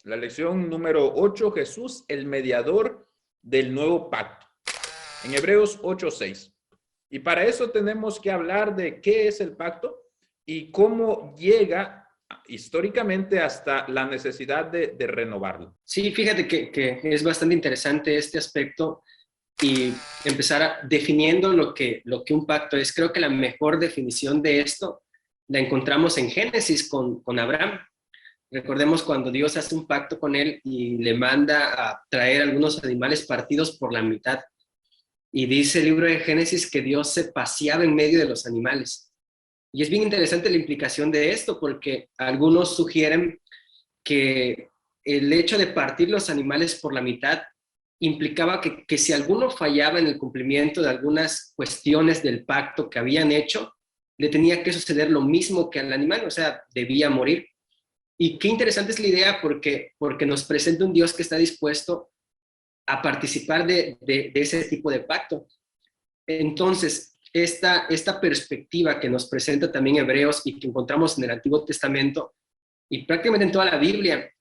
La lección número 8, Jesús, el mediador del nuevo pacto. En Hebreos 8:6. Y para eso tenemos que hablar de qué es el pacto y cómo llega históricamente hasta la necesidad de renovarlo. Sí, fíjate que es bastante interesante este aspecto y definiendo lo que un pacto es. Creo que la mejor definición de esto la encontramos en Génesis con Abraham. Recordemos cuando Dios hace un pacto con él y le manda a traer algunos animales partidos por la mitad. Y dice el libro de Génesis que Dios se paseaba en medio de los animales. Y es bien interesante la implicación de esto, porque algunos sugieren que el hecho de partir los animales por la mitad implicaba que si alguno fallaba en el cumplimiento de algunas cuestiones del pacto que habían hecho, le tenía que suceder lo mismo que al animal, o sea, debía morir. Y qué interesante es la idea porque nos presenta un Dios que está dispuesto a participar de ese tipo de pacto. Entonces, esta perspectiva que nos presenta también Hebreos y que encontramos en el Antiguo Testamento y prácticamente en toda la Biblia,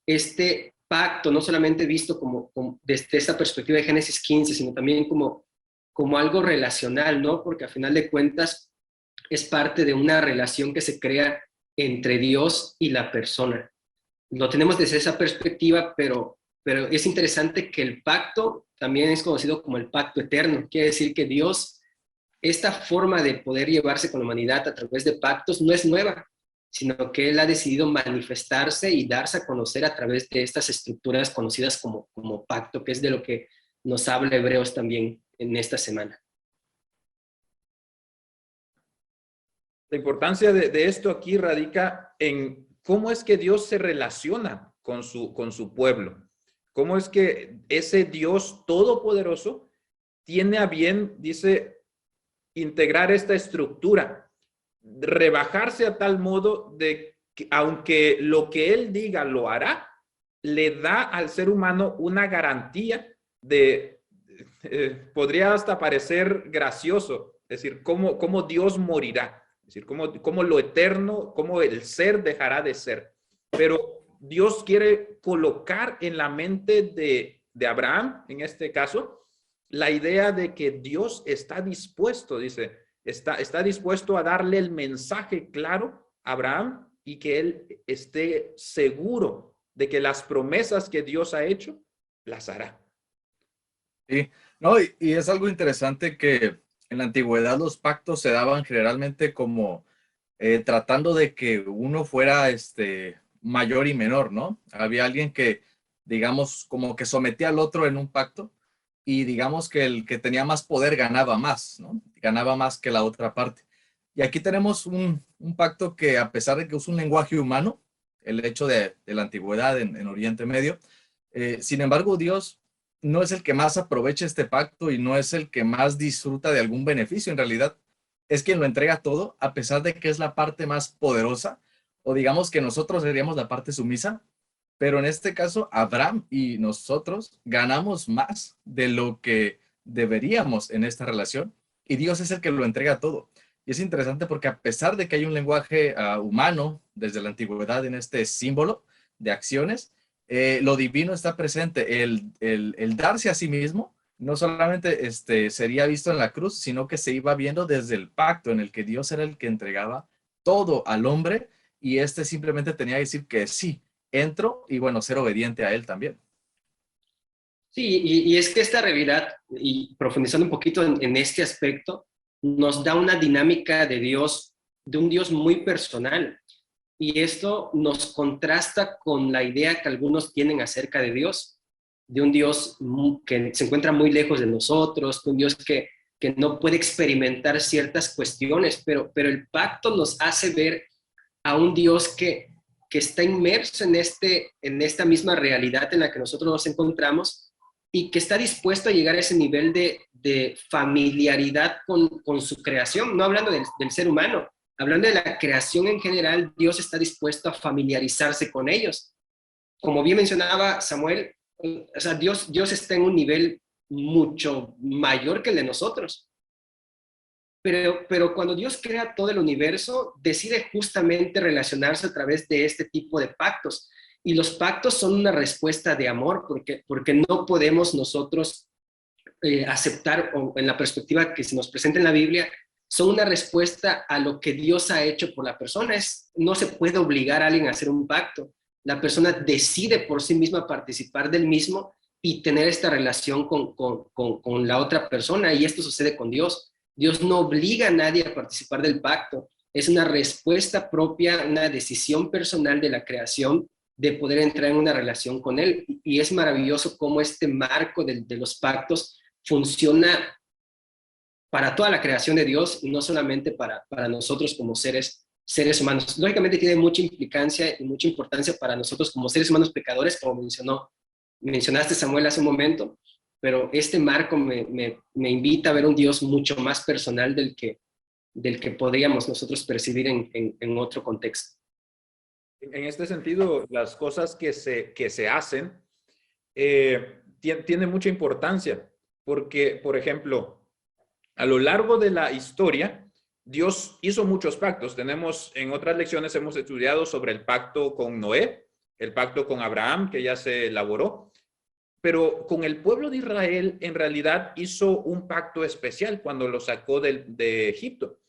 este pacto no solamente visto como desde esta perspectiva de Génesis 15, sino también como algo relacional, ¿no? Porque a final de cuentas es parte de una relación que se crea entre Dios y la persona. Lo tenemos desde esa perspectiva, pero es interesante que el pacto también es conocido como el pacto eterno. Quiere decir que Dios, esta forma de poder llevarse con la humanidad a través de pactos no es nueva, sino que Él ha decidido manifestarse y darse a conocer a través de estas estructuras conocidas como pacto, que es de lo que nos habla Hebreos también en esta semana. La importancia de esto aquí radica en cómo es que Dios se relaciona con su pueblo. Cómo es que ese Dios todopoderoso tiene a bien, dice, integrar esta estructura, rebajarse a tal modo de que aunque lo que Él diga lo hará, le da al ser humano una garantía podría hasta parecer gracioso, es decir, cómo Dios morirá. Es decir, cómo lo eterno, cómo el ser dejará de ser. Pero Dios quiere colocar en la mente de Abraham, en este caso, la idea de que Dios está dispuesto, dice, está dispuesto a darle el mensaje claro a Abraham y que él esté seguro de que las promesas que Dios ha hecho, las hará. Sí, no, y es algo interesante que en la antigüedad los pactos se daban generalmente como tratando de que uno fuera mayor y menor, ¿no? Había alguien que, digamos, como que sometía al otro en un pacto y digamos que el que tenía más poder ganaba más, ¿no? Ganaba más que la otra parte. Y aquí tenemos un pacto que a pesar de que usa un lenguaje humano, el hecho de la antigüedad en Oriente Medio, sin embargo Dios no es el que más aprovecha este pacto y no es el que más disfruta de algún beneficio. En realidad, es quien lo entrega todo, a pesar de que es la parte más poderosa, o digamos que nosotros seríamos la parte sumisa, pero en este caso, Abraham y nosotros ganamos más de lo que deberíamos en esta relación, y Dios es el que lo entrega todo. Y es interesante porque a pesar de que hay un lenguaje humano desde la antigüedad en este símbolo de acciones, lo divino está presente, el darse a sí mismo no solamente sería visto en la cruz, sino que se iba viendo desde el pacto en el que Dios era el que entregaba todo al hombre y simplemente tenía que decir que sí, entro y bueno, ser obediente a él también. Sí, y es que esta realidad, y profundizando un poquito en este aspecto, nos da una dinámica de Dios, de un Dios muy personal. Y esto nos contrasta con la idea que algunos tienen acerca de Dios, de un Dios que se encuentra muy lejos de nosotros, de un Dios que no puede experimentar ciertas cuestiones, pero el pacto nos hace ver a un Dios que está inmerso en esta misma realidad en la que nosotros nos encontramos y que está dispuesto a llegar a ese nivel de familiaridad con su creación, no hablando del ser humano, hablando de la creación en general. Dios está dispuesto a familiarizarse con ellos. Como bien mencionaba Samuel, o sea, Dios está en un nivel mucho mayor que el de nosotros. Pero cuando Dios crea todo el universo, decide justamente relacionarse a través de este tipo de pactos. Y los pactos son una respuesta de amor, porque no podemos nosotros aceptar, o en la perspectiva que se nos presenta en la Biblia, son una respuesta a lo que Dios ha hecho por la persona. No se puede obligar a alguien a hacer un pacto. La persona decide por sí misma participar del mismo y tener esta relación con la otra persona, y esto sucede con Dios. Dios no obliga a nadie a participar del pacto, es una respuesta propia, una decisión personal de la creación de poder entrar en una relación con Él. Y es maravilloso cómo este marco de los pactos funciona para toda la creación de Dios y no solamente para nosotros como seres humanos. Lógicamente tiene mucha implicancia y mucha importancia para nosotros como seres humanos pecadores, como mencionaste, Samuel, hace un momento, pero este marco me invita a ver un Dios mucho más personal del que podríamos nosotros percibir en otro contexto. En este sentido, las cosas que se hacen tienen mucha importancia, porque, por ejemplo, a lo largo de la historia, Dios hizo muchos pactos. En otras lecciones hemos estudiado sobre el pacto con Noé, el pacto con Abraham, que ya se elaboró, pero con el pueblo de Israel en realidad hizo un pacto especial cuando lo sacó de Egipto.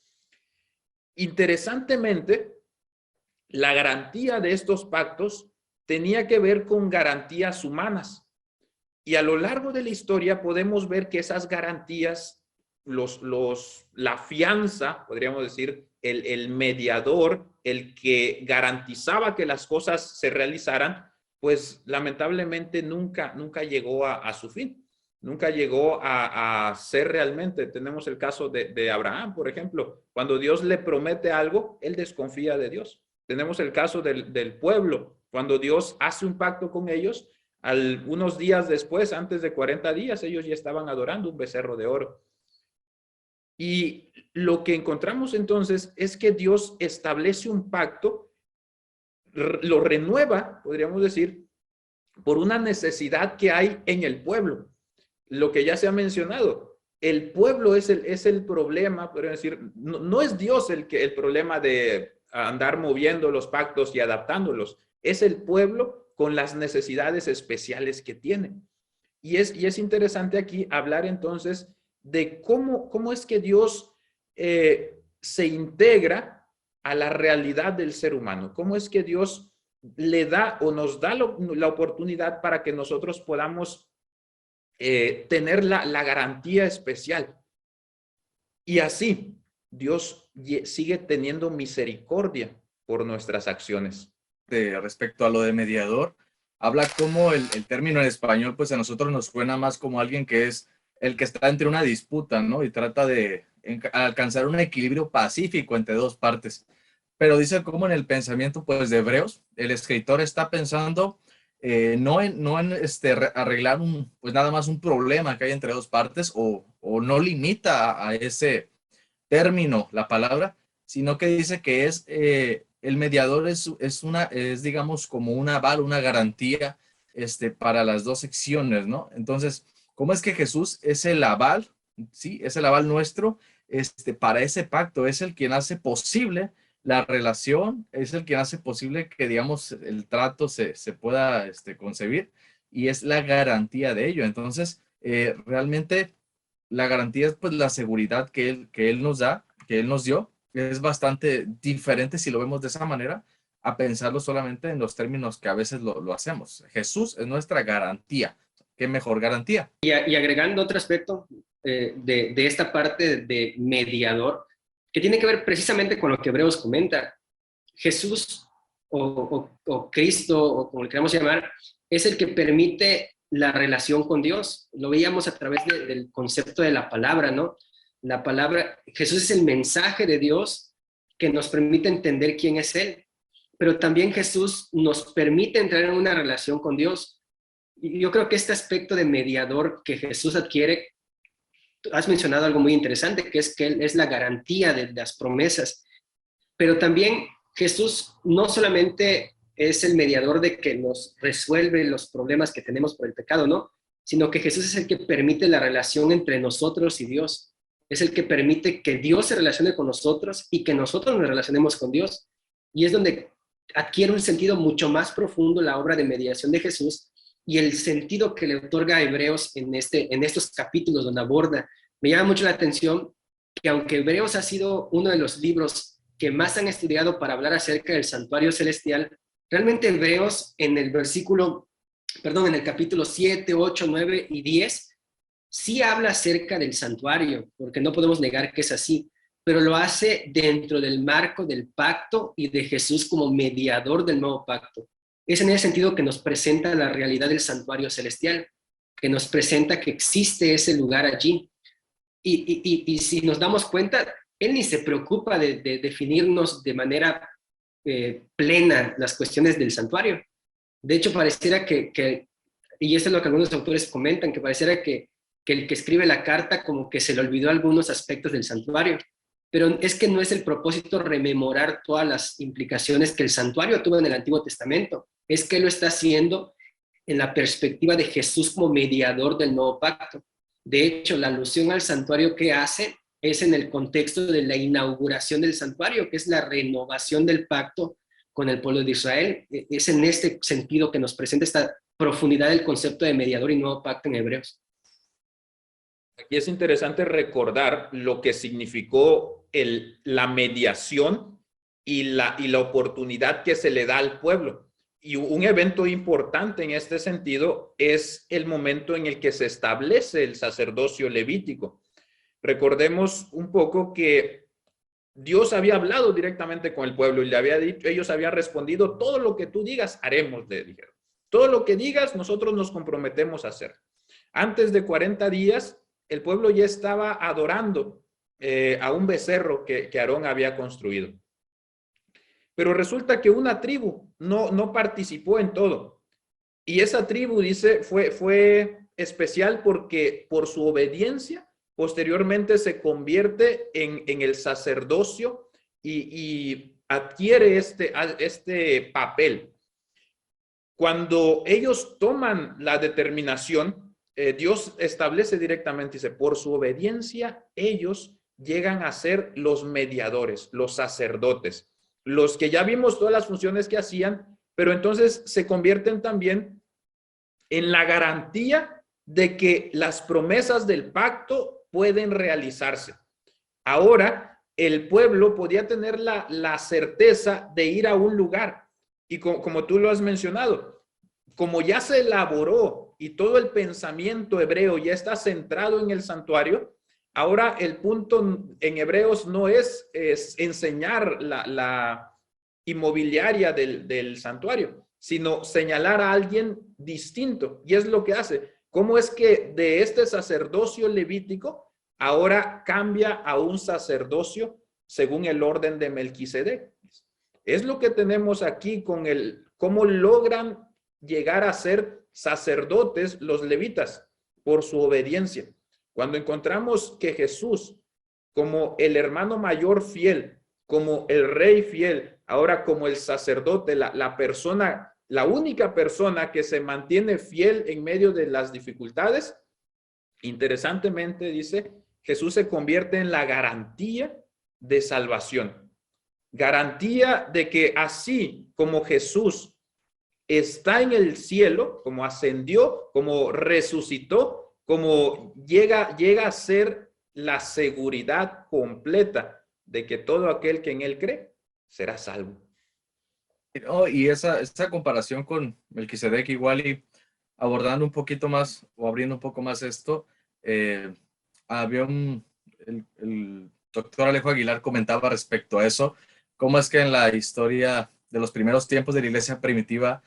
Interesantemente, la garantía de estos pactos tenía que ver con garantías humanas. Y a lo largo de la historia podemos ver que esas garantías, la fianza, podríamos decir, el mediador, el que garantizaba que las cosas se realizaran, pues lamentablemente nunca llegó a su fin. Nunca llegó a ser realmente. Tenemos el caso de Abraham, por ejemplo. Cuando Dios le promete algo, él desconfía de Dios. Tenemos el caso del pueblo. Cuando Dios hace un pacto con ellos, unos días después, antes de 40 días, ellos ya estaban adorando un becerro de oro. Y lo que encontramos entonces es que Dios establece un pacto, lo renueva, podríamos decir, por una necesidad que hay en el pueblo. Lo que ya se ha mencionado, el pueblo es el problema, podríamos decir, no es Dios el problema de andar moviendo los pactos y adaptándolos, es el pueblo con las necesidades especiales que tiene. Y es interesante aquí hablar entonces de cómo es que Dios se integra a la realidad del ser humano, cómo es que Dios le da o nos da la oportunidad para que nosotros podamos tener la garantía especial. Y así Dios sigue teniendo misericordia por nuestras acciones. Respecto a lo de mediador, habla como el término en español, pues a nosotros nos suena más como alguien que es el que está entre una disputa, ¿no? Y trata de alcanzar un equilibrio pacífico entre dos partes. Pero dice como en el pensamiento, pues, de Hebreos, el escritor está pensando no en arreglar pues nada más un problema que hay entre dos partes o no limita a ese término la palabra, sino que dice que el mediador es digamos como un aval, una garantía para las dos secciones, ¿no? Entonces, ¿cómo es que Jesús es el aval? Sí, es el aval nuestro para ese pacto, es el quien hace posible la relación, es el quien hace posible que, digamos, el trato se pueda concebir y es la garantía de ello. Entonces, realmente la garantía es pues la seguridad que él nos da, que él nos dio. Es bastante diferente si lo vemos de esa manera a pensarlo solamente en los términos que a veces lo hacemos. Jesús es nuestra garantía. ¿Qué mejor garantía? Y agregando otro aspecto de esta parte de mediador, que tiene que ver precisamente con lo que Hebreos comenta. Jesús o Cristo, o como le queramos llamar, es el que permite la relación con Dios. Lo veíamos a través del concepto de la palabra, ¿no? La palabra, Jesús es el mensaje de Dios que nos permite entender quién es Él. Pero también Jesús nos permite entrar en una relación con Dios. Y yo creo que este aspecto de mediador que Jesús adquiere, has mencionado algo muy interesante, que es que Él es la garantía de las promesas. Pero también Jesús no solamente es el mediador de que nos resuelve los problemas que tenemos por el pecado, ¿no? Sino que Jesús es el que permite la relación entre nosotros y Dios. Es el que permite que Dios se relacione con nosotros y que nosotros nos relacionemos con Dios. Y es donde adquiere un sentido mucho más profundo la obra de mediación de Jesús y el sentido que le otorga a Hebreos en estos capítulos donde aborda. Me llama mucho la atención que aunque Hebreos ha sido uno de los libros que más han estudiado para hablar acerca del santuario celestial, realmente Hebreos en el capítulo 7, 8, 9 y 10, sí habla acerca del santuario, porque no podemos negar que es así, pero lo hace dentro del marco del pacto y de Jesús como mediador del nuevo pacto. Es en ese sentido que nos presenta la realidad del santuario celestial, que nos presenta que existe ese lugar allí. Y si nos damos cuenta, él ni se preocupa de definirnos de manera plena las cuestiones del santuario. De hecho, pareciera y esto es lo que algunos autores comentan, que pareciera que el que escribe la carta como que se le olvidó algunos aspectos del santuario. Pero es que no es el propósito rememorar todas las implicaciones que el santuario tuvo en el Antiguo Testamento. Es que lo está haciendo en la perspectiva de Jesús como mediador del nuevo pacto. De hecho, la alusión al santuario que hace es en el contexto de la inauguración del santuario, que es la renovación del pacto con el pueblo de Israel. Es en este sentido que nos presenta esta profundidad del concepto de mediador y nuevo pacto en Hebreos. Aquí es interesante recordar lo que significó la mediación y la oportunidad que se le da al pueblo. Y un evento importante en este sentido es el momento en el que se establece el sacerdocio levítico. Recordemos un poco que Dios había hablado directamente con el pueblo y le había dicho, ellos habían respondido, todo lo que tú digas, haremos, le dijeron. Todo lo que digas, nosotros nos comprometemos a hacer. Antes de 40 días, el pueblo ya estaba adorando a un becerro que Aarón había construido. Pero resulta que una tribu no participó en todo. Y esa tribu, dice, fue especial porque por su obediencia, posteriormente se convierte en el sacerdocio y adquiere este papel. Cuando ellos toman la determinación, Dios establece directamente, dice, por su obediencia, ellos llegan a ser los mediadores, los sacerdotes, los que ya vimos todas las funciones que hacían, pero entonces se convierten también en la garantía de que las promesas del pacto pueden realizarse. Ahora, el pueblo podía tener la certeza de ir a un lugar, y como tú lo has mencionado, como ya se elaboró y todo el pensamiento hebreo ya está centrado en el santuario, ahora el punto en Hebreos no es enseñar la inmobiliaria del santuario, sino señalar a alguien distinto. Y es lo que hace. ¿Cómo es que de este sacerdocio levítico ahora cambia a un sacerdocio según el orden de Melquisedec? Es lo que tenemos aquí con cómo logran llegar a ser sacerdotes los levitas por su obediencia. Cuando encontramos que Jesús, como el hermano mayor fiel, como el rey fiel, ahora como el sacerdote, la única persona que se mantiene fiel en medio de las dificultades, interesantemente dice, Jesús se convierte en la garantía de salvación. Garantía de que así como Jesús está en el cielo, como ascendió, como resucitó, como llega a ser la seguridad completa de que todo aquel que en él cree será salvo. Oh, y esa comparación con Melquisedec igual y abordando un poquito más o abriendo un poco más esto, había el doctor Alejo Aguilar comentaba respecto a eso, cómo es que en la historia de los primeros tiempos de la iglesia primitiva,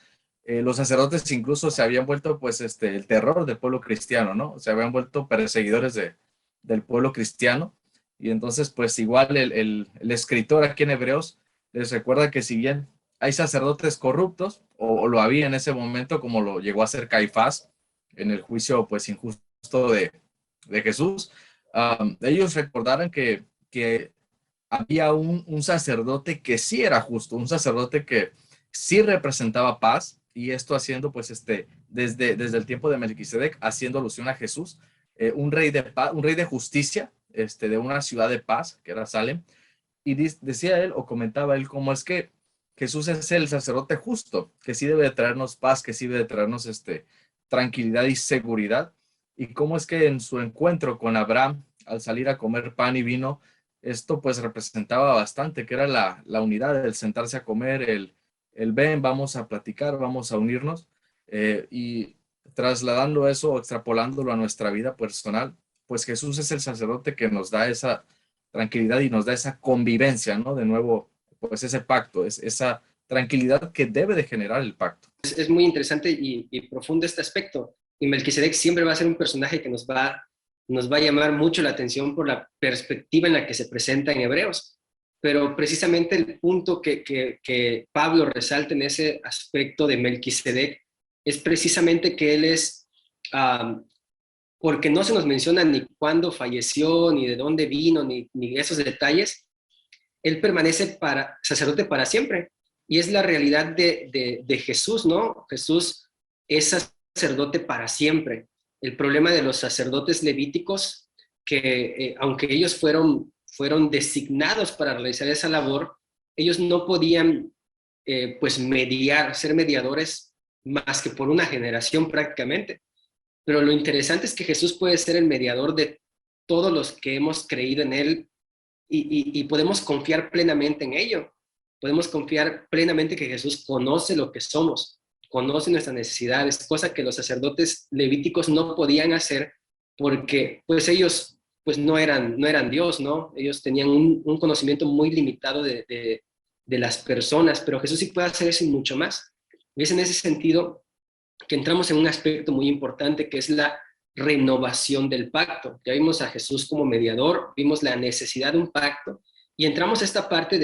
los sacerdotes incluso se habían vuelto pues el terror del pueblo cristiano, ¿no? Se habían vuelto perseguidores del pueblo cristiano. Y entonces pues igual el escritor aquí en Hebreos les recuerda que si bien hay sacerdotes corruptos, o lo había en ese momento, como lo llegó a ser Caifás en el juicio pues injusto de Jesús, ellos recordaron que había un sacerdote que sí era justo, un sacerdote que sí representaba paz, y esto haciendo pues desde el tiempo de Melquisedec, haciendo alusión a Jesús, un rey de paz, un rey de justicia, de una ciudad de paz, que era Salem. Y decía él, o comentaba él, cómo es que Jesús es el sacerdote justo, que sí debe de traernos paz, que sí debe de traernos tranquilidad y seguridad. Y cómo es que en su encuentro con Abraham, al salir a comer pan y vino, esto pues representaba bastante, que era la unidad, el sentarse a comer, el ven, vamos a platicar, vamos a unirnos. Y trasladando eso o extrapolándolo a nuestra vida personal, pues Jesús es el sacerdote que nos da esa tranquilidad y nos da esa convivencia, ¿no? De nuevo, pues ese pacto, es esa tranquilidad que debe de generar el pacto. Es muy interesante y profundo este aspecto. Y Melquisedec siempre va a ser un personaje que nos va a llamar mucho la atención por la perspectiva en la que se presenta en Hebreos. Pero precisamente el punto que Pablo resalta en ese aspecto de Melquisedec es precisamente que él es, porque no se nos menciona ni cuándo falleció, ni de dónde vino, ni esos detalles, él permanece sacerdote para siempre. Y es la realidad de Jesús, ¿no? Jesús es sacerdote para siempre. El problema de los sacerdotes levíticos, que aunque ellos fueron designados para realizar esa labor, ellos no podían pues ser mediadores más que por una generación prácticamente. Pero lo interesante es que Jesús puede ser el mediador de todos los que hemos creído en él y podemos confiar plenamente en ello. Podemos confiar plenamente que Jesús conoce lo que somos, conoce nuestras necesidades, cosa que los sacerdotes levíticos no podían hacer porque pues ellos pues no eran Dios, ¿no? Ellos tenían un conocimiento muy limitado de las personas, pero Jesús sí puede hacer eso y mucho más. Y es en ese sentido que entramos en un aspecto muy importante que es la renovación del pacto. Ya vimos a Jesús como mediador, vimos la necesidad de un pacto y entramos a esta parte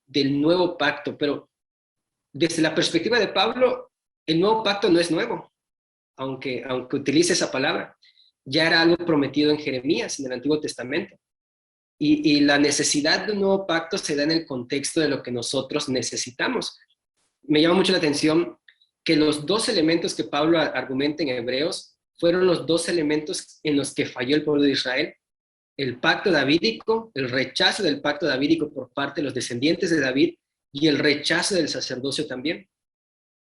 del nuevo pacto, pero desde la perspectiva de Pablo, el nuevo pacto no es nuevo, aunque utilice esa palabra. Ya era algo prometido en Jeremías, en el Antiguo Testamento. Y la necesidad de un nuevo pacto se da en el contexto de lo que nosotros necesitamos. Me llama mucho la atención que los dos elementos que Pablo argumenta en Hebreos fueron los dos elementos en los que falló el pueblo de Israel. El pacto davídico, el rechazo del pacto davídico por parte de los descendientes de David y el rechazo del sacerdocio también.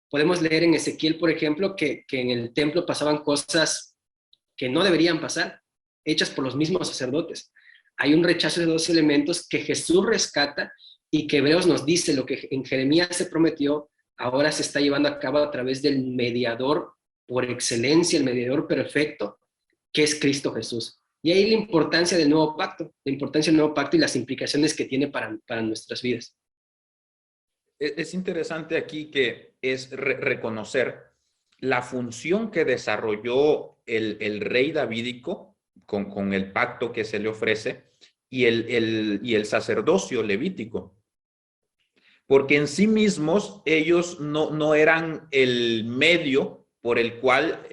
Podemos leer en Ezequiel, por ejemplo, que en el templo pasaban cosas que no deberían pasar, hechas por los mismos sacerdotes. Hay un rechazo de dos elementos que Jesús rescata y que Hebreos nos dice lo que en Jeremías se prometió, ahora se está llevando a cabo a través del mediador por excelencia, el mediador perfecto, que es Cristo Jesús. Y ahí la importancia del nuevo pacto, y las implicaciones que tiene para nuestras vidas. Es interesante aquí que es reconocer la función que desarrolló el rey davídico con el pacto que se le ofrece y el sacerdocio levítico. Porque en sí mismos ellos no eran el medio por el cual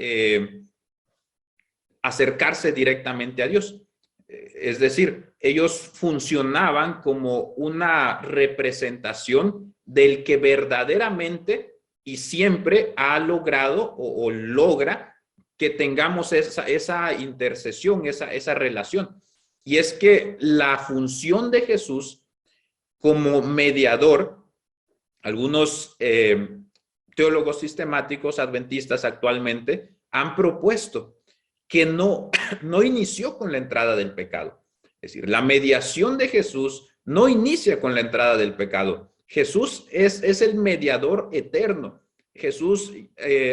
acercarse directamente a Dios. Es decir, ellos funcionaban como una representación del que verdaderamente y siempre ha logrado o logra que tengamos esa intercesión, esa relación. Y es que la función de Jesús como mediador, algunos teólogos sistemáticos adventistas actualmente han propuesto que no inició con la entrada del pecado. Es decir, la mediación de Jesús no inicia con la entrada del pecado. Jesús es el mediador eterno. Jesús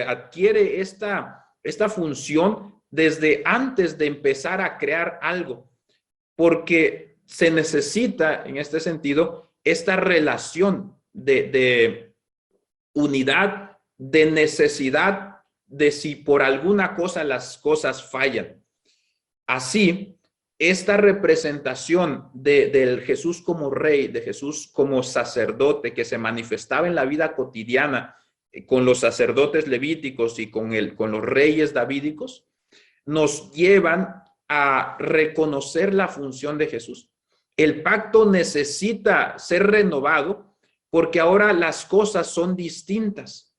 adquiere esta función desde antes de empezar a crear algo, porque se necesita, en este sentido, esta relación de unidad, de necesidad, de si por alguna cosa las cosas fallan. Así, esta representación del Jesús como rey, de Jesús como sacerdote que se manifestaba en la vida cotidiana con los sacerdotes levíticos y con los reyes davídicos, nos llevan a reconocer la función de Jesús. El pacto necesita ser renovado porque ahora las cosas son distintas,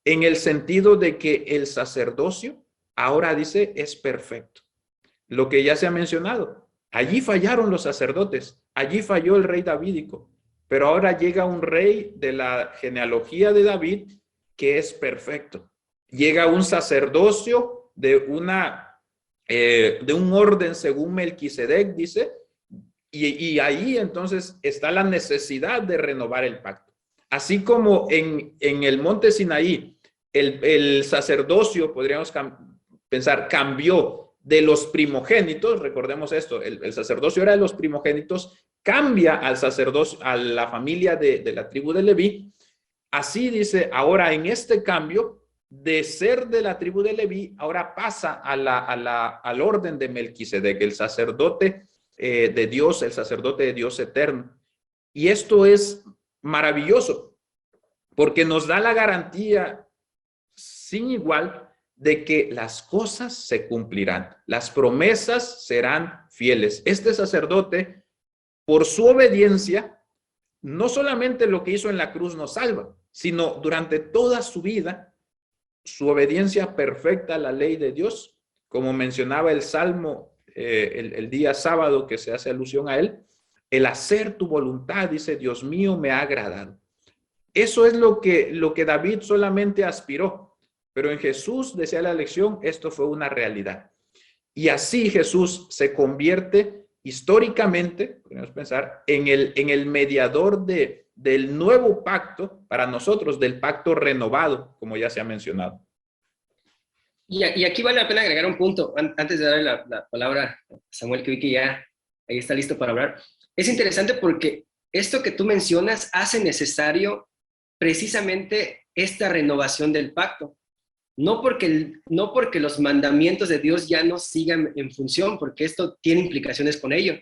en el sentido de que el sacerdocio ahora dice es perfecto. Lo que ya se ha mencionado, allí fallaron los sacerdotes, allí falló el rey davídico, pero ahora llega un rey de la genealogía de David que es perfecto. Llega un sacerdocio de un orden según Melquisedec, dice, y ahí entonces está la necesidad de renovar el pacto. Así como en el monte Sinaí, el sacerdocio, podríamos pensar, cambió de los primogénitos, recordemos esto, el sacerdocio era de los primogénitos, cambia al sacerdocio, a la familia de la tribu de Leví. Así dice, ahora en este cambio, de ser de la tribu de Leví, ahora pasa al orden de Melquisedec, el sacerdote de Dios, el sacerdote de Dios eterno. Y esto es maravilloso, porque nos da la garantía sin igual de que las cosas se cumplirán, las promesas serán fieles. Este sacerdote, por su obediencia, no solamente lo que hizo en la cruz nos salva, sino durante toda su vida, su obediencia perfecta a la ley de Dios, como mencionaba el Salmo el día sábado que se hace alusión a él, el hacer tu voluntad, dice, Dios mío, me ha agradado. Eso es lo que David solamente aspiró, pero en Jesús, decía la lección, esto fue una realidad. Y así Jesús se convierte históricamente, podemos pensar, en el mediador del nuevo pacto para nosotros, del pacto renovado, como ya se ha mencionado. Y aquí vale la pena agregar un punto, antes de darle la palabra a Samuel, que vi que ya ahí está listo para hablar. Es interesante porque esto que tú mencionas hace necesario precisamente esta renovación del pacto. No porque los mandamientos de Dios ya no sigan en función, porque esto tiene implicaciones con ello.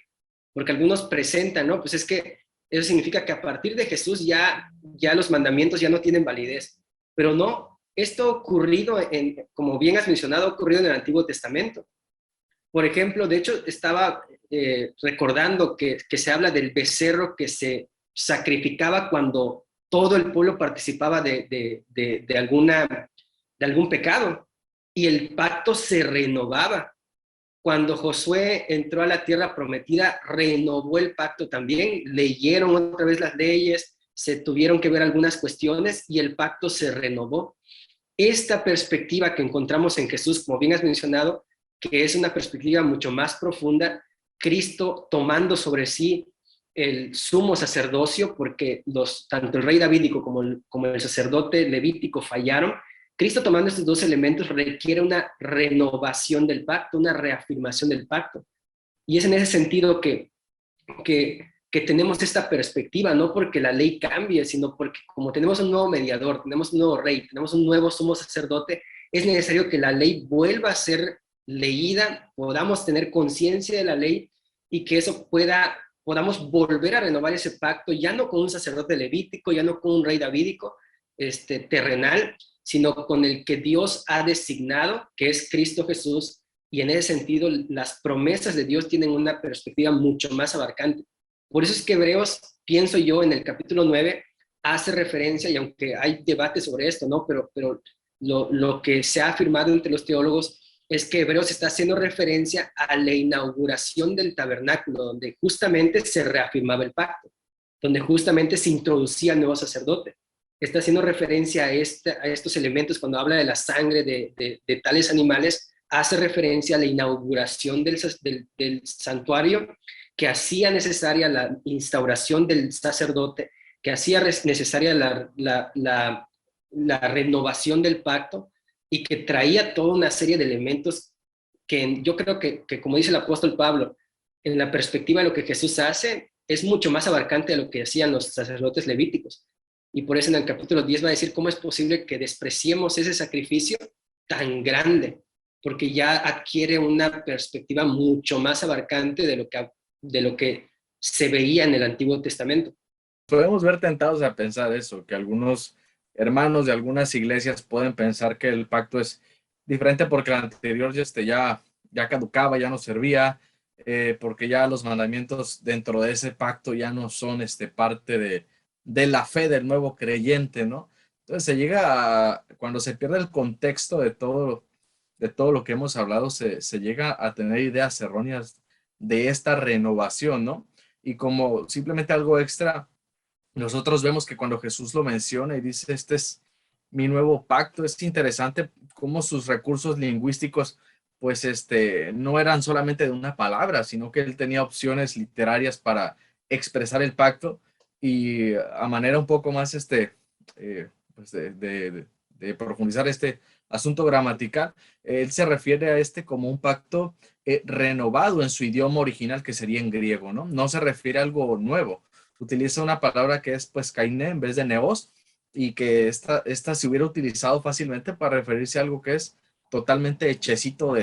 Porque algunos presentan, ¿no? Pues es que eso significa que a partir de Jesús ya los mandamientos ya no tienen validez. Pero no, esto ha ocurrido, como bien has mencionado, ha ocurrido en el Antiguo Testamento. Por ejemplo, de hecho, estaba recordando que se habla del becerro que se sacrificaba cuando todo el pueblo participaba de algún pecado, y el pacto se renovaba. Cuando Josué entró a la tierra prometida, renovó el pacto también, leyeron otra vez las leyes, se tuvieron que ver algunas cuestiones y el pacto se renovó. Esta perspectiva que encontramos en Jesús, como bien has mencionado, que es una perspectiva mucho más profunda, Cristo tomando sobre sí el sumo sacerdocio, porque tanto el rey davídico como el sacerdote levítico fallaron. Cristo, tomando estos dos elementos, requiere una renovación del pacto, una reafirmación del pacto. Y es en ese sentido que tenemos esta perspectiva, no porque la ley cambie, sino porque como tenemos un nuevo mediador, tenemos un nuevo rey, tenemos un nuevo sumo sacerdote, es necesario que la ley vuelva a ser leída, podamos tener conciencia de la ley y que eso podamos volver a renovar ese pacto, ya no con un sacerdote levítico, ya no con un rey davídico, terrenal, sino con el que Dios ha designado, que es Cristo Jesús, y en ese sentido las promesas de Dios tienen una perspectiva mucho más abarcante. Por eso es que Hebreos, pienso yo, en el capítulo 9, hace referencia, y aunque hay debate sobre esto, ¿no? Pero lo que se ha afirmado entre los teólogos es que Hebreos está haciendo referencia a la inauguración del tabernáculo, donde justamente se reafirmaba el pacto, donde justamente se introducía el nuevo sacerdote. Está haciendo referencia a estos elementos cuando habla de la sangre de tales animales, hace referencia a la inauguración del santuario, que hacía necesaria la instauración del sacerdote, que hacía necesaria la renovación del pacto, y que traía toda una serie de elementos que yo creo que, como dice el apóstol Pablo, en la perspectiva de lo que Jesús hace, es mucho más abarcante de lo que hacían los sacerdotes levíticos. Y por eso en el capítulo 10 va a decir cómo es posible que despreciemos ese sacrificio tan grande, porque ya adquiere una perspectiva mucho más abarcante de lo que se veía en el Antiguo Testamento. Podemos ver tentados a pensar eso, que algunos hermanos de algunas iglesias pueden pensar que el pacto es diferente porque el anterior ya caducaba, ya no servía, porque ya los mandamientos dentro de ese pacto ya no son parte de la fe del nuevo creyente, ¿no? Entonces se llega cuando se pierde el contexto de todo lo que hemos hablado, se llega a tener ideas erróneas de esta renovación, ¿no? Y como simplemente algo extra, nosotros vemos que cuando Jesús lo menciona y dice, este es mi nuevo pacto, es interesante cómo sus recursos lingüísticos, pues, no eran solamente de una palabra, sino que él tenía opciones literarias para expresar el pacto y a manera un poco más, pues de profundizar este asunto gramatical, él se refiere a este como un pacto renovado en su idioma original, que sería en griego, ¿no? No se refiere a algo nuevo. Utiliza una palabra que es pues kainé en vez de neos, y que esta se hubiera utilizado fácilmente para referirse a algo que es totalmente hechecito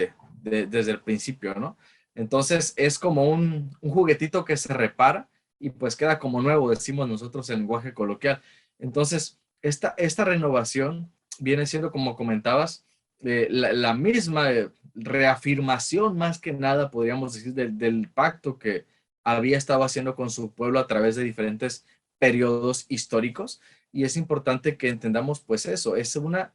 desde el principio, ¿no? Entonces es como un juguetito que se repara y pues queda como nuevo, decimos nosotros en lenguaje coloquial. Entonces, esta renovación viene siendo, como comentabas, la misma reafirmación, más que nada, podríamos decir, del pacto que había estado haciendo con su pueblo a través de diferentes periodos históricos. Y es importante que entendamos pues eso, es una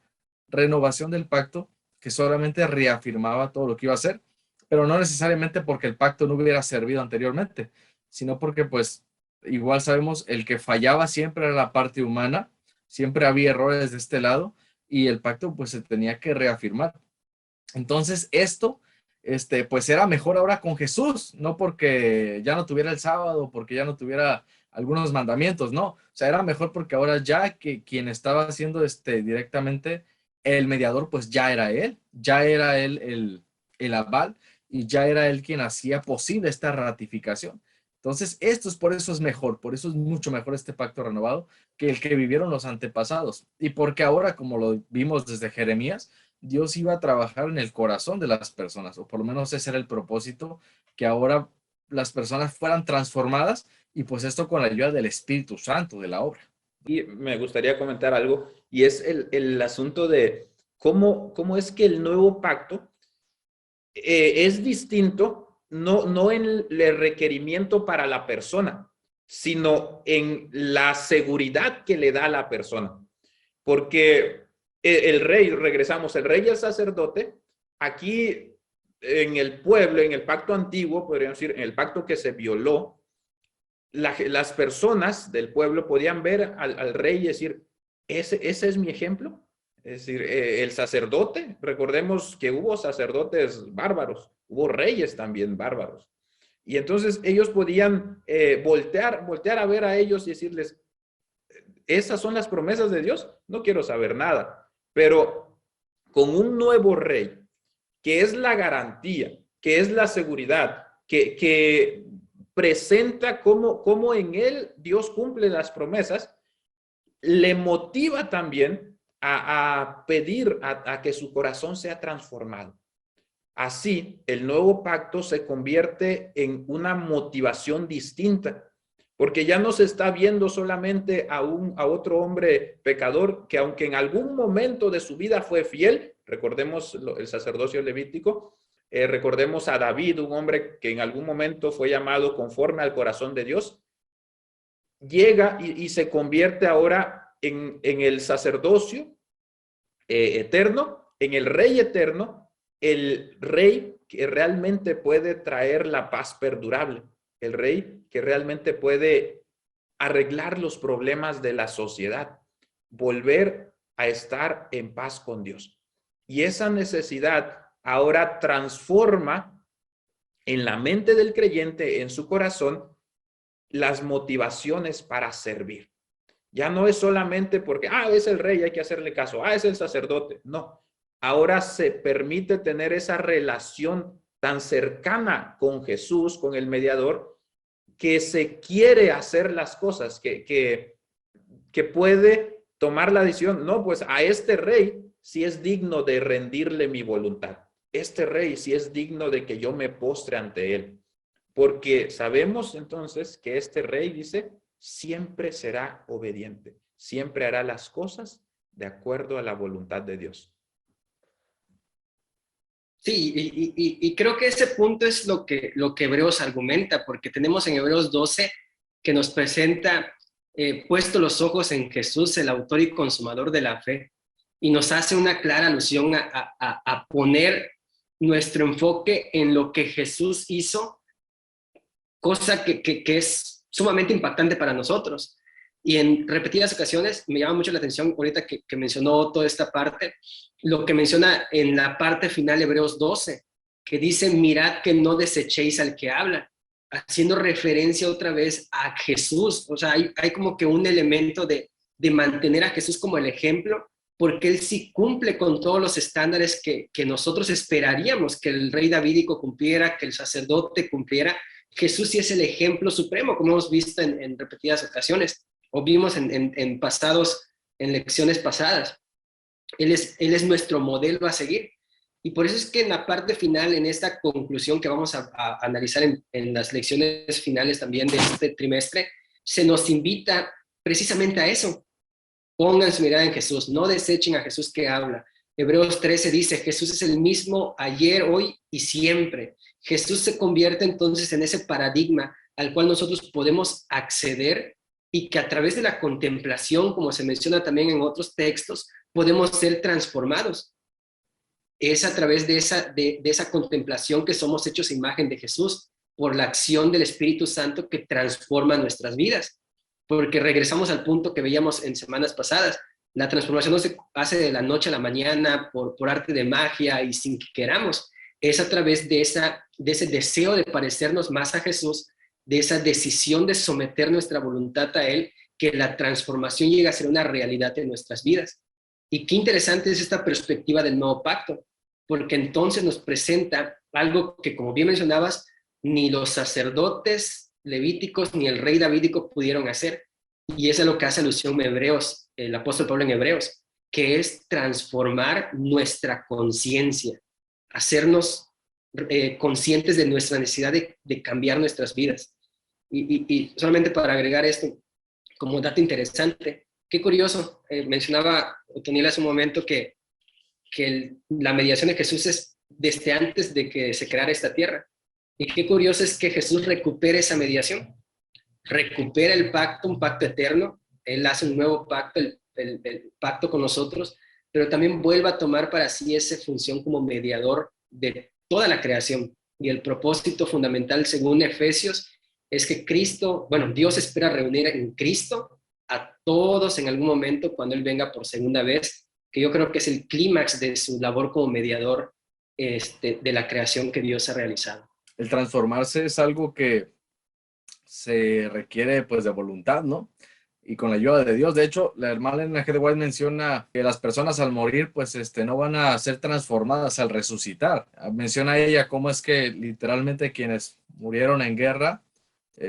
renovación del pacto que solamente reafirmaba todo lo que iba a hacer, pero no necesariamente porque el pacto no hubiera servido anteriormente, sino porque pues igual sabemos el que fallaba siempre era la parte humana, siempre había errores de este lado y el pacto pues se tenía que reafirmar. Entonces esto, pues era mejor ahora con Jesús, no porque ya no tuviera el sábado, porque ya no tuviera algunos mandamientos, no. O sea, era mejor porque ahora ya que quien estaba haciendo directamente el mediador, pues ya era él el aval y ya era él quien hacía posible esta ratificación. Entonces, esto es por eso es mejor, por eso es mucho mejor este pacto renovado que el que vivieron los antepasados. Y porque ahora, como lo vimos desde Jeremías, Dios iba a trabajar en el corazón de las personas, o por lo menos ese era el propósito, que ahora las personas fueran transformadas y pues esto con la ayuda del Espíritu Santo de la obra. Y me gustaría comentar algo, y es el asunto de cómo es que el nuevo pacto es distinto, no en el requerimiento para la persona, sino en la seguridad que le da a la persona. Porque el rey, regresamos, el rey y el sacerdote, aquí en el pueblo, en el pacto antiguo, podríamos decir, en el pacto que se violó, las personas del pueblo podían ver al rey y decir, ese es mi ejemplo. Es decir, el sacerdote, recordemos que hubo sacerdotes bárbaros, hubo reyes también bárbaros. Y entonces ellos podían voltear a ver a ellos y decirles, esas son las promesas de Dios, no quiero saber nada. Pero con un nuevo rey, que es la garantía, que es la seguridad, que presenta cómo en él Dios cumple las promesas, le motiva también a pedir a que su corazón sea transformado. Así, el nuevo pacto se convierte en una motivación distinta, porque ya no se está viendo solamente a otro hombre pecador que aunque en algún momento de su vida fue fiel, recordemos el sacerdocio levítico, recordemos a David, un hombre que en algún momento fue llamado conforme al corazón de Dios, llega y se convierte ahora en el sacerdocio eterno, en el rey eterno, el rey que realmente puede traer la paz perdurable, el rey que realmente puede arreglar los problemas de la sociedad, volver a estar en paz con Dios. Y esa necesidad ahora transforma en la mente del creyente, en su corazón, las motivaciones para servir. Ya no es solamente porque, es el rey, hay que hacerle caso, es el sacerdote. No, ahora se permite tener esa relación tan cercana con Jesús, con el mediador, que se quiere hacer las cosas, que puede tomar la decisión. No, pues a este rey sí es digno de rendirle mi voluntad. Este rey sí es digno de que yo me postre ante él. Porque sabemos entonces que este rey, dice, siempre será obediente, siempre hará las cosas de acuerdo a la voluntad de Dios. Sí, y creo que ese punto es lo que Hebreos argumenta, porque tenemos en Hebreos 12 que nos presenta, puesto los ojos en Jesús, el autor y consumador de la fe, y nos hace una clara alusión a poner nuestro enfoque en lo que Jesús hizo, cosa que es sumamente impactante para nosotros. Y en repetidas ocasiones, me llama mucho la atención ahorita que mencionó toda esta parte, lo que menciona en la parte final de Hebreos 12, que dice, mirad que no desechéis al que habla, haciendo referencia otra vez a Jesús. O sea, hay como que un elemento de mantener a Jesús como el ejemplo, porque él sí cumple con todos los estándares que nosotros esperaríamos que el rey davídico cumpliera, que el sacerdote cumpliera. Jesús sí es el ejemplo supremo, como hemos visto en repetidas ocasiones, o vimos en lecciones pasadas. Él es nuestro modelo a seguir. Y por eso es que en la parte final, en esta conclusión que vamos a analizar en las lecciones finales también de este trimestre, se nos invita precisamente a eso. Pongan su mirada en Jesús, no desechen a Jesús que habla. Hebreos 13 dice, Jesús es el mismo ayer, hoy y siempre. Jesús se convierte entonces en ese paradigma al cual nosotros podemos acceder y que a través de la contemplación, como se menciona también en otros textos, podemos ser transformados. Es a través de esa contemplación que somos hechos a imagen de Jesús por la acción del Espíritu Santo que transforma nuestras vidas. Porque regresamos al punto que veíamos en semanas pasadas. La transformación no se hace de la noche a la mañana por arte de magia y sin que queramos. Es a través de ese deseo de parecernos más a Jesús, de esa decisión de someter nuestra voluntad a Él, que la transformación llega a ser una realidad en nuestras vidas. Y qué interesante es esta perspectiva del nuevo pacto, porque entonces nos presenta algo que, como bien mencionabas, ni los sacerdotes levíticos ni el rey davídico pudieron hacer, y eso es lo que hace alusión en Hebreos, el apóstol Pablo en Hebreos, que es transformar nuestra conciencia, hacernos conscientes de nuestra necesidad de cambiar nuestras vidas. Y solamente para agregar esto, como dato interesante, qué curioso, mencionaba Otoniel hace un momento que la mediación de Jesús es desde antes de que se creara esta tierra. Y qué curioso es que Jesús recupere esa mediación, recupera el pacto, un pacto eterno. Él hace un nuevo pacto, el pacto con nosotros, pero también vuelve a tomar para sí esa función como mediador de toda la creación. Y el propósito fundamental, según Efesios, es que Dios espera reunir en Cristo a todos en algún momento cuando Él venga por segunda vez, que yo creo que es el clímax de su labor como mediador de la creación que Dios ha realizado. El transformarse es algo que se requiere pues de voluntad, ¿no? Y con la ayuda de Dios. De hecho, la hermana Ellen G. White menciona que las personas al morir pues no van a ser transformadas al resucitar. Menciona ella cómo es que literalmente quienes murieron en guerra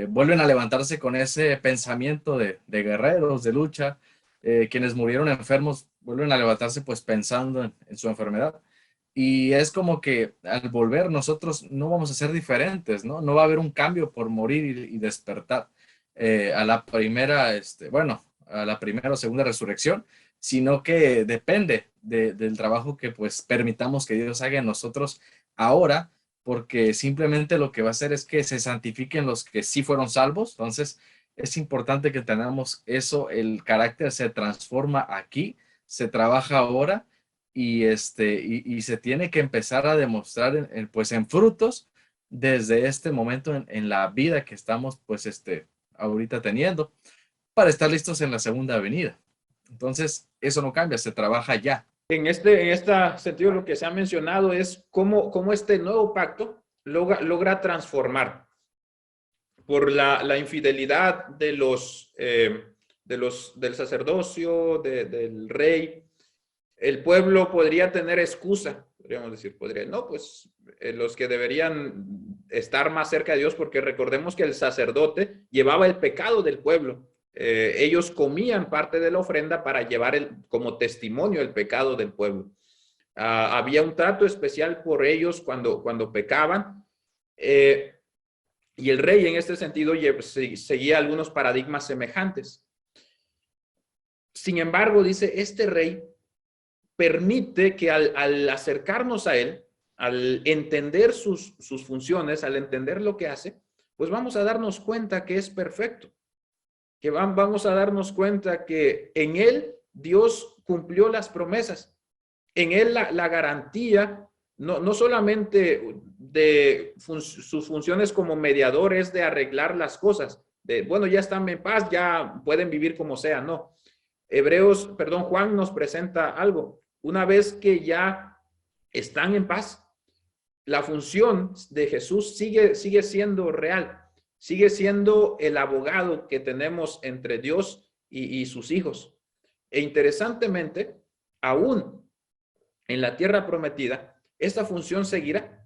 vuelven a levantarse con ese pensamiento de guerreros, de lucha. Quienes murieron enfermos vuelven a levantarse pues pensando en su enfermedad. Y es como que al volver nosotros no vamos a ser diferentes, ¿no? No va a haber un cambio por morir y despertar a la primera, a la primera o segunda resurrección, sino que depende del trabajo que pues permitamos que Dios haga en nosotros ahora, porque simplemente lo que va a hacer es que se santifiquen los que sí fueron salvos. Entonces es importante que tengamos eso, el carácter se transforma aquí, se trabaja ahora y se tiene que empezar a demostrar en frutos desde este momento en la vida que estamos ahorita teniendo para estar listos en la segunda venida. Entonces, eso no cambia, se trabaja ya. En este sentido, lo que se ha mencionado es cómo este nuevo pacto logra transformar por la infidelidad del sacerdocio, del rey. El pueblo podría tener excusa, podríamos decir, los que deberían estar más cerca de Dios, porque recordemos que el sacerdote llevaba el pecado del pueblo. Ellos comían parte de la ofrenda para llevar como testimonio el pecado del pueblo. Había un trato especial por ellos cuando pecaban. Y el rey en este sentido seguía algunos paradigmas semejantes. Sin embargo, dice, este rey permite que al acercarnos a él, al entender sus funciones, al entender lo que hace, pues vamos a darnos cuenta que es perfecto, que vamos a darnos cuenta que en él Dios cumplió las promesas, en él la garantía, no solamente de sus funciones como mediador es de arreglar las cosas, bueno, ya están en paz, ya pueden vivir como sea. No. Juan nos presenta algo. Una vez que ya están en paz, la función de Jesús sigue siendo real, sigue siendo el abogado que tenemos entre Dios y sus hijos. E interesantemente, aún en la tierra prometida, esta función seguirá.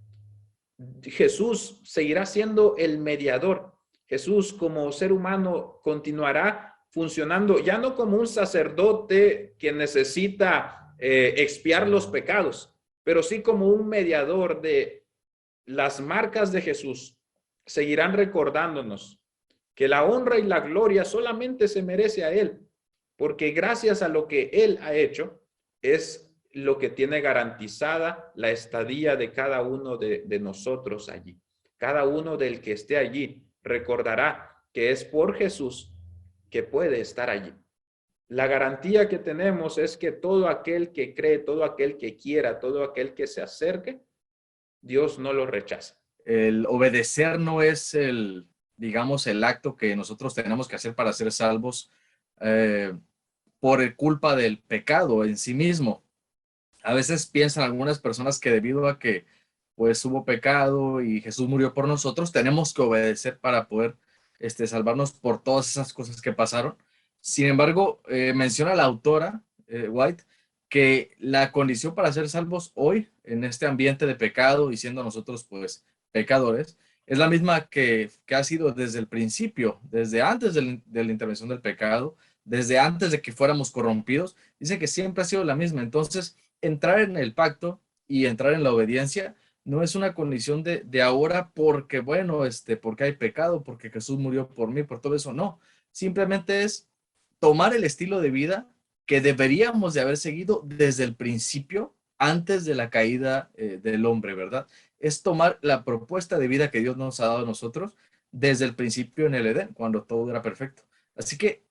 Jesús seguirá siendo el mediador. Jesús como ser humano continuará funcionando ya no como un sacerdote que necesita expiar los pecados, pero sí como un mediador. De las marcas de Jesús seguirán recordándonos que la honra y la gloria solamente se merece a Él, porque gracias a lo que Él ha hecho es lo que tiene garantizada la estadía de cada uno de nosotros allí. Cada uno del que esté allí recordará que es por Jesús que puede estar allí. La garantía que tenemos es que todo aquel que cree, todo aquel que quiera, todo aquel que se acerque, Dios no lo rechaza. El obedecer no es digamos, el acto que nosotros tenemos que hacer para ser salvos por culpa del pecado en sí mismo. A veces piensan algunas personas que debido a que pues hubo pecado y Jesús murió por nosotros, tenemos que obedecer para poder salvarnos por todas esas cosas que pasaron. Sin embargo, menciona la autora, White, que la condición para ser salvos hoy, en este ambiente de pecado y siendo nosotros pues pecadores, es la misma que ha sido desde el principio, desde antes de la intervención del pecado, desde antes de que fuéramos corrompidos. Dice que siempre ha sido la misma. Entonces, entrar en el pacto y entrar en la obediencia no es una condición de ahora porque, bueno, porque hay pecado, porque Jesús murió por mí, por todo eso. No, simplemente es tomar el estilo de vida que deberíamos de haber seguido desde el principio, antes de la caída del hombre, ¿verdad? Es tomar la propuesta de vida que Dios nos ha dado a nosotros desde el principio en el Edén, cuando todo era perfecto. Así que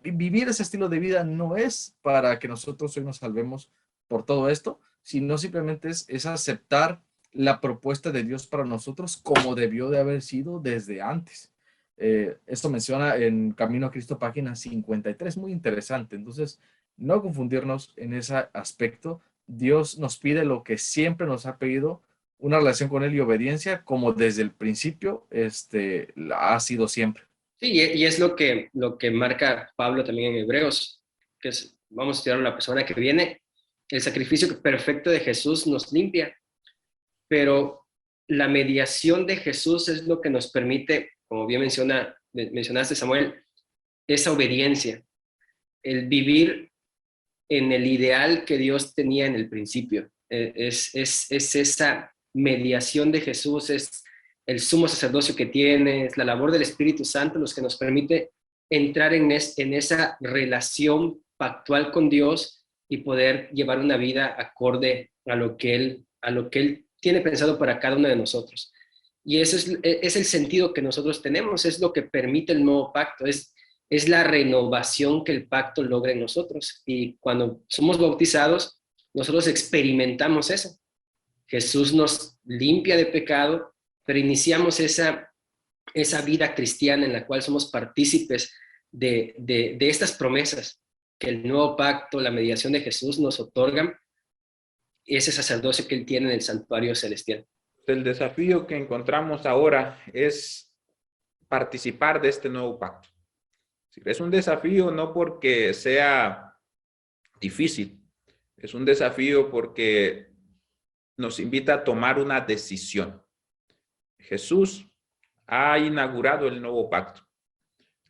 vivir ese estilo de vida no es para que nosotros hoy nos salvemos por todo esto, sino simplemente es aceptar la propuesta de Dios para nosotros como debió de haber sido desde antes. Esto menciona en Camino a Cristo, página 53, muy interesante. Entonces, no confundirnos en ese aspecto. Dios nos pide lo que siempre nos ha pedido, una relación con Él y obediencia, como desde el principio ha sido siempre. Sí, y es lo que marca Pablo también en Hebreos, que es, vamos a estudiar la persona que viene, el sacrificio perfecto de Jesús nos limpia, pero la mediación de Jesús es lo que nos permite, como bien mencionaste, Samuel, esa obediencia, el vivir en el ideal que Dios tenía en el principio. Es esa mediación de Jesús, es el sumo sacerdocio que tiene, es la labor del Espíritu Santo, los que nos permite entrar en esa relación pactual con Dios y poder llevar una vida acorde a lo que Él tiene pensado para cada uno de nosotros. Y ese es el sentido que nosotros tenemos, es lo que permite el nuevo pacto, es la renovación que el pacto logra en nosotros. Y cuando somos bautizados, nosotros experimentamos eso. Jesús nos limpia de pecado, pero iniciamos esa vida cristiana en la cual somos partícipes de estas promesas que el nuevo pacto, la mediación de Jesús nos otorgan, ese sacerdocio que Él tiene en el santuario celestial. El desafío que encontramos ahora es participar de este nuevo pacto. Es un desafío no porque sea difícil, es un desafío porque nos invita a tomar una decisión. Jesús ha inaugurado el nuevo pacto.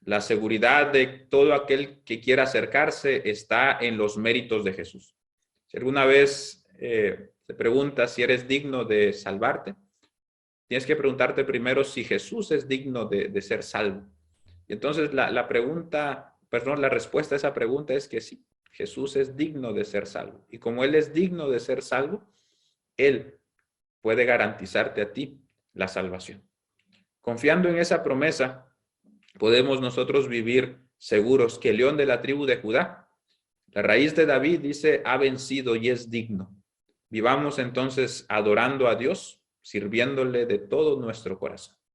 La seguridad de todo aquel que quiera acercarse está en los méritos de Jesús. Si alguna vez te preguntas si eres digno de salvarte, tienes que preguntarte primero si Jesús es digno de ser salvo. Y entonces la respuesta a esa pregunta es que sí, Jesús es digno de ser salvo. Y como Él es digno de ser salvo, Él puede garantizarte a ti la salvación. Confiando en esa promesa, podemos nosotros vivir seguros que el león de la tribu de Judá, la raíz de David, dice, ha vencido y es digno. Vivamos entonces adorando a Dios, sirviéndole de todo nuestro corazón.